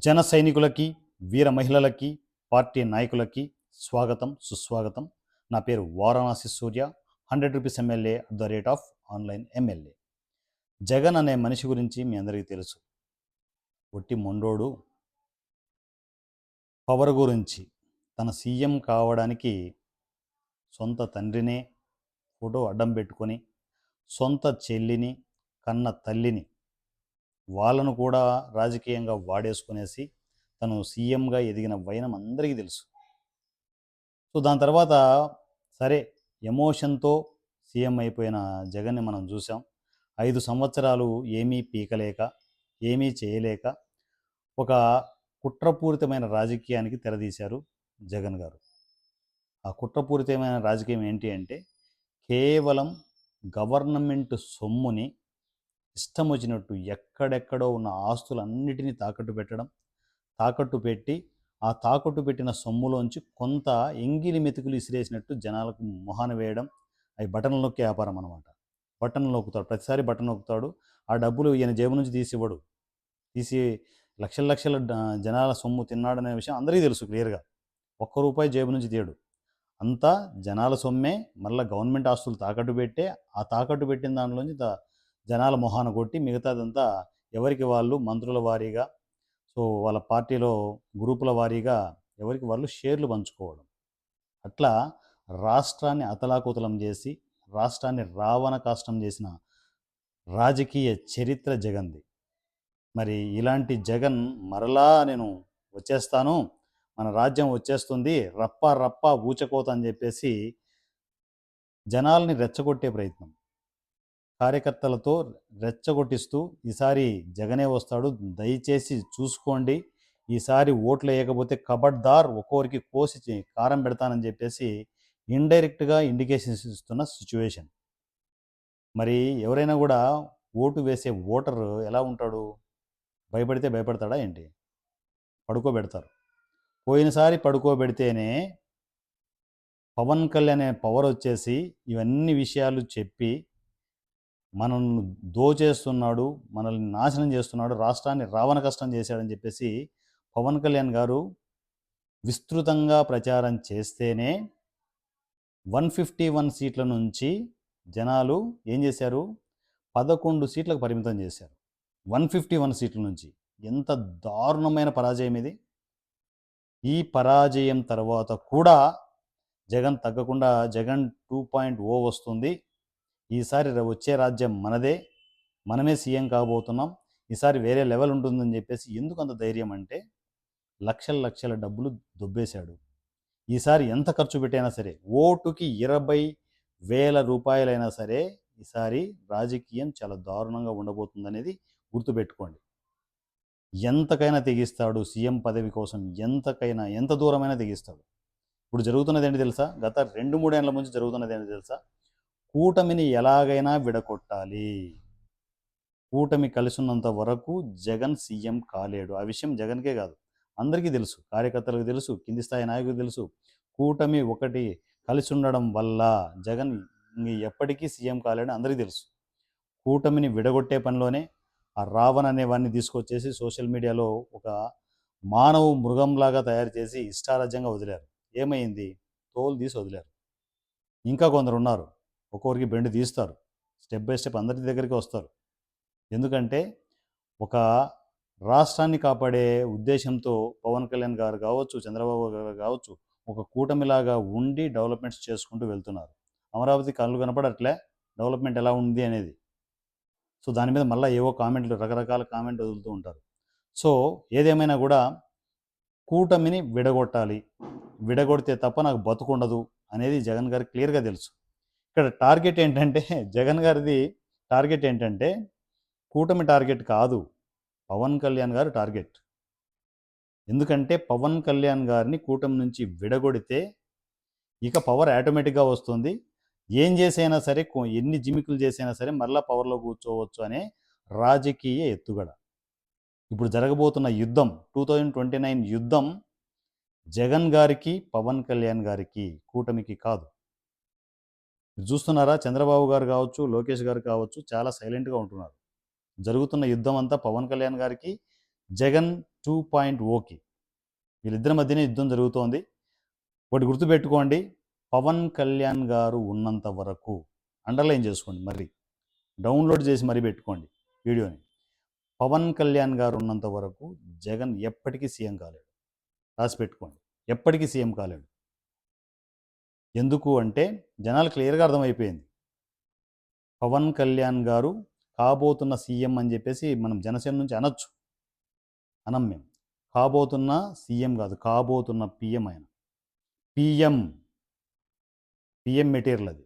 జన సైనికులకి, వీర మహిళలకి, పార్టీ నాయకులకి స్వాగతం, సుస్వాగతం. నా పేరు వారణాసి సూర్య. 100 rupees MLA at the rate of online MLA. Jagan అనే మనిషి గురించి మీ అందరికీ తెలుసు. ఒట్టి మొండోడు. పవర్ గురించి తన సీఎం కావడానికి సొంత తండ్రినే ఫోటో అడ్డం పెట్టుకొని, సొంత చెల్లిని, కన్న తల్లిని వాళ్ళను కూడా రాజకీయంగా వాడేసుకునేసి తను సీఎంగా ఎదిగిన వైనం అందరికీ తెలుసు. సో దాని తర్వాత సరే ఎమోషన్తో సీఎం అయిపోయిన జగన్ని మనం చూసాం. 5 సంవత్సరాలు ఏమీ పీకలేక, ఏమీ చేయలేక ఒక కుట్రపూరితమైన రాజకీయానికి తెరదీశారు జగన్ గారు. ఆ కుట్రపూరితమైన రాజకీయం ఏంటి అంటే, కేవలం గవర్నమెంట్ సొమ్ముని ఇష్టం వచ్చినట్టు ఎక్కడెక్కడో ఉన్న ఆస్తులన్నిటినీ తాకట్టు పెట్టడం, తాకట్టు పెట్టి ఆ తాకట్టు పెట్టిన సొమ్ములోంచి కొంత ఎంగిలి మెతుకులు ఇసిరేసినట్టు జనాలకు మొహాన వేయడం. అవి బటన్లు నొక్కే వ్యాపారం అనమాట. బటన్లు నొక్కుతాడు, ప్రతిసారి బటన్ నొక్కుతాడు. ఆ డబ్బులు ఈయన జేబు నుంచి తీసి ఇవ్వడు. తీసి లక్షల లక్షల జనాల సొమ్ము తిన్నాడనే విషయం అందరికీ తెలుసు క్లియర్గా. ఒక్క రూపాయి జేబు నుంచి తీయడు. అంతా జనాల సొమ్మే. మళ్ళీ గవర్నమెంట్ ఆస్తులు తాకట్టు పెట్టే, ఆ తాకట్టు పెట్టిన దాంట్లోంచి జనాల మొహాన కొట్టి మిగతాదంతా ఎవరికి వాళ్ళు మంత్రుల వారీగా, సో వాళ్ళ పార్టీలో గ్రూపుల వారీగా ఎవరికి వాళ్ళు షేర్లు పంచుకోవడం. అట్లా రాష్ట్రాన్ని అతలాకుతలం చేసి, రాష్ట్రాన్ని రావణ కాష్టం చేసిన రాజకీయ చరిత్ర జగన్ది. మరి ఇలాంటి జగన్ మరలా నేను వచ్చేస్తాను, మన రాజ్యం వచ్చేస్తుంది, రప్ప రప్ప ఊచకోత అని చెప్పేసి జనాల్ని రెచ్చగొట్టే ప్రయత్నం, కార్యకర్తలతో రెచ్చగొట్టిస్తూ ఈసారి జగనే వస్తాడు, దయచేసి చూసుకోండి, ఈసారి ఓట్లు వేయకపోతే కబడ్దార్ ఒక్కొరికి కోసి కారం పెడతానని చెప్పేసి ఇండైరెక్ట్గా ఇండికేషన్స్ ఇస్తున్న సిచ్యువేషన్. మరి ఎవరైనా కూడా ఓటు వేసే ఓటర్ ఎలా ఉంటాడు? భయపడితే భయపడతాడా ఏంటి? పడుకోబెడతారు. పోయినసారి పడుకోబెడితేనే పవన్ కళ్యాణ్ అనే పవర్ వచ్చేసి ఇవన్నీ విషయాలు చెప్పి మనల్ని దోచేస్తున్నాడు, మనల్ని నాశనం చేస్తున్నాడు, రాష్ట్రాన్ని రావణ కష్టం చేశాడని చెప్పేసి పవన్ కళ్యాణ్ గారు విస్తృతంగా ప్రచారం చేస్తేనే 151 సీట్ల నుంచి జనాలు ఏం చేశారు? 11 సీట్లకు పరిమితం చేశారు. 151 సీట్ల నుంచి. ఎంత దారుణమైన పరాజయం ఇది! ఈ పరాజయం తర్వాత కూడా జగన్ తగ్గకుండా జగన్ 2.0 వస్తుంది, ఈసారి వచ్చే రాజ్యం మనదే, మనమే సీఎం కాబోతున్నాం, ఈసారి వేరే లెవెల్ ఉంటుందని చెప్పేసి ఎందుకు అంత ధైర్యం అంటే, లక్షల లక్షల డబ్బులు దొబ్బేశాడు. ఈసారి ఎంత ఖర్చు పెట్టైనా సరే, ఓటుకి 20,000 రూపాయలైనా సరే ఈసారి రాజకీయం చాలా దారుణంగా ఉండబోతుందనేది గుర్తుపెట్టుకోండి. ఎంతకైనా తెగిస్తాడు సీఎం పదవి కోసం, ఎంతకైనా ఎంత దూరమైనా తెగిస్తాడు. ఇప్పుడు జరుగుతున్నది ఏంటి తెలుసా? గత 2-3 ఏళ్ల నుంచి జరుగుతున్నది ఏంటి తెలుసా? కూటమిని ఎలాగైనా విడగొట్టాలి, కూటమి కలిసి ఉన్నంత వరకు జగన్ సీఎం కాలేడు. ఆ విషయం జగన్కే కాదు, అందరికీ తెలుసు, కార్యకర్తలకు తెలుసు, కింది స్థాయి నాయకులకు తెలుసు. కూటమి ఒకటి కలిసి ఉండడం వల్ల జగన్ ఎప్పటికీ సీఎం కాలేడని అందరికీ తెలుసు. కూటమిని విడగొట్టే పనిలోనే ఆ రావణ్ అనే వాడిని తీసుకొచ్చేసి సోషల్ మీడియాలో ఒక మానవ మృగంలాగా తయారు చేసి ఇష్టారాజ్యంగా వదిలారు. ఏమైంది? తోలు తీసి వదిలారు. ఇంకా కొందరు ఉన్నారు, ఒక్కొక్కరికి బెండు తీస్తారు, స్టెప్ బై స్టెప్ అందరి దగ్గరికి వస్తారు. ఎందుకంటే ఒక రాష్ట్రాన్ని కాపాడే ఉద్దేశంతో పవన్ కళ్యాణ్ గారు కావచ్చు, చంద్రబాబు గారు కావచ్చు, ఒక కూటమిలాగా ఉండి డెవలప్మెంట్స్ చేసుకుంటూ వెళ్తున్నారు. అమరావతి కళ్ళు కనపడట్లే డెవలప్మెంట్ ఎలా ఉంది అనేది. సో దాని మీద మళ్ళీ ఏవో కామెంట్లు, రకరకాల కామెంట్లు వదులుతూ ఉంటారు. సో ఏదేమైనా కూడా కూటమిని విడగొట్టాలి, విడగొడితే తప్ప నాకు బతుకుండదు అనేది జగన్ గారికి క్లియర్గా తెలుసు. ఇక్కడ టార్గెట్ ఏంటంటే, జగన్ గారిది టార్గెట్ ఏంటంటే కూటమి టార్గెట్ కాదు, పవన్ కళ్యాణ్ గారు టార్గెట్. ఎందుకంటే పవన్ కళ్యాణ్ గారిని కూటమి నుంచి విడగొడితే ఇక పవర్ ఆటోమేటిక్గా వస్తుంది. ఏం చేసైనా సరే, ఎన్ని జిమికులు చేసైనా సరే మళ్ళీ పవర్లో కూర్చోవచ్చు అనే రాజకీయ ఎత్తుగడ. ఇప్పుడు జరగబోతున్న యుద్ధం 2029 యుద్ధం జగన్ గారికి, పవన్ కళ్యాణ్ గారికి, కూటమికి కాదు. చూస్తున్నారా? చంద్రబాబు గారు కావచ్చు, లోకేష్ గారు కావచ్చు, చాలా సైలెంట్గా ఉంటున్నారు. జరుగుతున్న యుద్ధం అంతా పవన్ కళ్యాణ్ గారికి, జగన్ 2.0కి వీళ్ళిద్దరి మధ్యనే యుద్ధం జరుగుతోంది. ఒకటి గుర్తుపెట్టుకోండి, పవన్ కళ్యాణ్ గారు ఉన్నంత వరకు అండర్లైన్ చేసుకోండి, మరి డౌన్లోడ్ చేసి మరీ పెట్టుకోండి వీడియోని. పవన్ కళ్యాణ్ గారు ఉన్నంత వరకు జగన్ ఎప్పటికీ సీఎం కాలేడు. రాసి పెట్టుకోండి, ఎప్పటికీ సీఎం కాలేడు. ఎందుకు అంటే జనాలు క్లియర్గా అర్థమైపోయింది, పవన్ కళ్యాణ్ గారు కాబోతున్న సీఎం అని చెప్పేసి మనం జనసేన నుంచి అనొచ్చు, అనం మేము. కాబోతున్న సీఎం కాదు, కాబోతున్న పిఎం ఆయన. పిఎం మెటీరియల్ అది.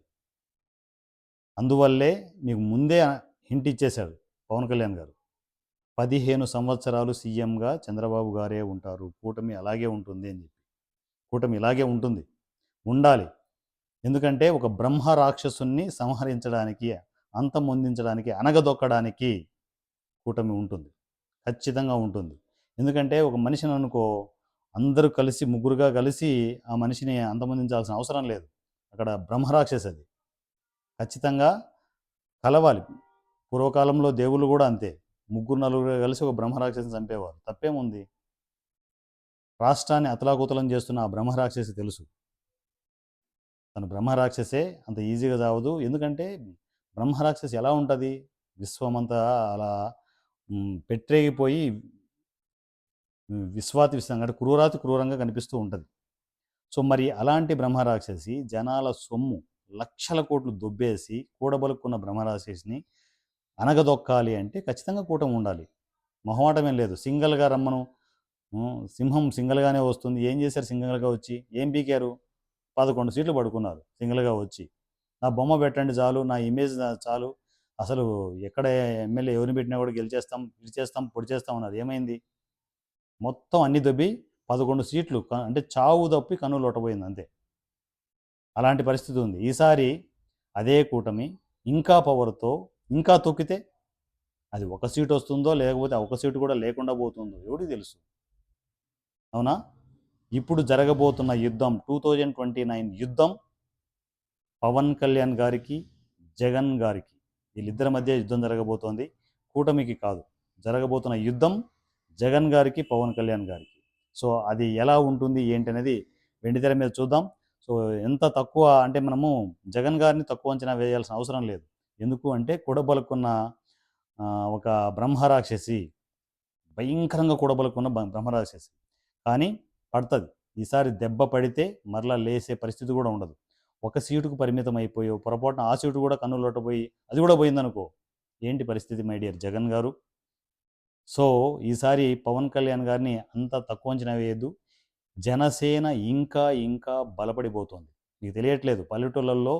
అందువల్లే మీకు ముందే హింట్ ఇచ్చేశాడు పవన్ కళ్యాణ్ గారు, 15 సంవత్సరాలు సీఎంగా చంద్రబాబు గారే ఉంటారు, కూటమి అలాగే ఉంటుంది అని చెప్పి. కూటమి ఇలాగే ఉంటుంది, ఉండాలి. ఎందుకంటే ఒక బ్రహ్మ రాక్షసుని సంహరించడానికి, అంతమొందించడానికి, అనగదొక్కడానికి కూటమి ఉంటుంది, ఖచ్చితంగా ఉంటుంది. ఎందుకంటే ఒక మనిషిని అనుకో, అందరూ కలిసి ముగ్గురుగా కలిసి ఆ మనిషిని అంతమొందించాల్సిన అవసరం లేదు. అక్కడ బ్రహ్మరాక్షసి అది ఖచ్చితంగా కలవాలి. పూర్వకాలంలో దేవుళ్ళు కూడా అంతే, ముగ్గురు నలుగురు కలిసి ఒక బ్రహ్మరాక్షసిని చంపేవారు. తప్పేముంది? రాష్ట్రాన్ని అతలాకుతలం చేస్తున్న ఆ బ్రహ్మరాక్షసి తెలుసు, తను బ్రహ్మరాక్షసే, అంత ఈజీగా చావదు. ఎందుకంటే బ్రహ్మరాక్షసి ఎలా ఉంటుంది, విశ్వమంతా అలా పెట్టేగిపోయి విశ్వాతి విశ్వంగా అంటే క్రూరాతి క్రూరంగా కనిపిస్తూ ఉంటుంది. సో మరి అలాంటి బ్రహ్మరాక్షసి జనాల సొమ్ము లక్షల కోట్లు దొబ్బేసి కూడబలుక్కున్న బ్రహ్మరాక్షసిని అనగదొక్కాలి అంటే ఖచ్చితంగా కూటమి ఉండాలి, మొహమాటమేం లేదు. సింగల్గా రమ్మను, సింహం సింగల్గానే వస్తుంది. ఏం చేశారు సింగల్గా వచ్చి? ఏం పీకారు? 11 సీట్లు పడుకున్నారు సింగిల్గా వచ్చి. నా బొమ్మ పెట్టండి చాలు, నా ఇమేజ్ చాలు, అసలు ఎక్కడ ఎమ్మెల్యే ఎవరిని పెట్టినా కూడా గెలిచేస్తాం, ఇడిచేస్తాం, పొడి చేస్తాం అన్నారు. ఏమైంది? మొత్తం అన్ని దొబ్బి 11 సీట్లు అంటే చావు తప్పి కన్నులు లొట్టబోయింది అంతే. అలాంటి పరిస్థితి ఉంది. ఈసారి అదే కూటమి ఇంకా పవర్తో ఇంకా తొక్కితే అది ఒక సీటు వస్తుందో, లేకపోతే ఒక సీటు కూడా లేకుండా పోతుందో ఎవరికి తెలుసు, అవునా? ఇప్పుడు జరగబోతున్న యుద్ధం 2029 యుద్ధం పవన్ కళ్యాణ్ గారికి, జగన్ గారికి, వీళ్ళిద్దరి మధ్య యుద్ధం జరగబోతోంది, కూటమికి కాదు. జరగబోతున్న యుద్ధం జగన్ గారికి, పవన్ కళ్యాణ్ గారికి. సో అది ఎలా ఉంటుంది ఏంటి అనేది వెండితెర మీద చూద్దాం. సో ఎంత తక్కువ అంటే మనము జగన్ గారిని తక్కువ అంచనా వేయాల్సిన అవసరం లేదు. ఎందుకు అంటే కూడబలుకున్న ఒక బ్రహ్మరాక్షసి, భయంకరంగా కూడబలుకున్న బ్రహ్మరాక్షసి. కానీ పడుతుంది, ఈసారి దెబ్బ పడితే మరలా లేసే పరిస్థితి కూడా ఉండదు. ఒక సీటుకు పరిమితం అయిపోయి పొరపాటున ఆ సీటు కూడా కన్నులొట్టపోయి అది కూడా పోయిందనుకో, ఏంటి పరిస్థితి మై డియర్ జగన్ గారు? సో ఈసారి పవన్ కళ్యాణ్ గారిని అంత తక్కువ అంచనా వేయద్దు. జనసేన ఇంకా ఇంకా బలపడిపోతుంది. మీకు తెలియట్లేదు, పల్లెటూళ్ళల్లో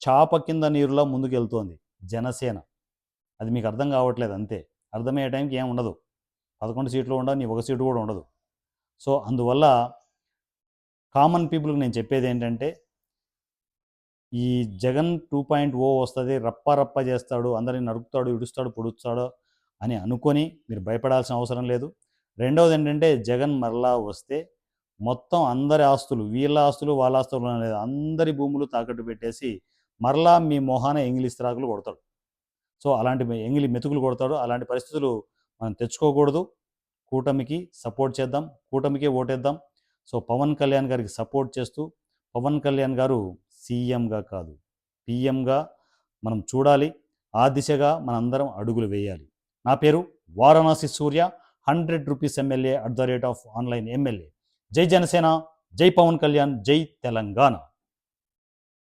చాప కింద నీరులా ముందుకు వెళ్తోంది జనసేన. అది మీకు అర్థం కావట్లేదు అంతే. అర్థమయ్యే టైంకి ఏం ఉండదు, 11 సీట్లు ఉండవు, నీ ఒక సీటు కూడా ఉండదు. సో అందువల్ల కామన్ పీపుల్కి నేను చెప్పేది ఏంటంటే, ఈ జగన్ 2.0 వస్తుంది, రప్ప చేస్తాడు, అందరిని నరుకుతాడు, ఇడుస్తాడు, పొడుస్తాడు అని అనుకొని మీరు భయపడాల్సిన అవసరం లేదు. రెండవది ఏంటంటే, జగన్ మరలా వస్తే మొత్తం అందరి ఆస్తులు, వీళ్ళ ఆస్తులు వాళ్ళ ఆస్తులు లేదు, అందరి భూములు తాకట్టు పెట్టేసి మరలా మీ మొహాన ఎంగిలి ఇస్త్రాకులు కొడతాడు. సో అలాంటి ఎంగిలి మెతుకులు కొడతాడు. అలాంటి పరిస్థితులు మనం తెచ్చుకోకూడదు. కూటమికి సపోర్ట్ చేద్దాం, కూటమికే ఓటేద్దాం. సో పవన్ కళ్యాణ్ గారికి సపోర్ట్ చేస్తూ, పవన్ కళ్యాణ్ గారు సీఎంగా కాదు పిఎంగా మనం చూడాలి. ఆ దిశగా మనందరం అడుగులు వేయాలి. నా పేరు వారణాసి సూర్య, 100 రూపీస్ ఎమ్మెల్యే @ ఆన్లైన్ ఎమ్మెల్యే. జై జనసేన, జై పవన్ కళ్యాణ్, జై తెలంగాణ.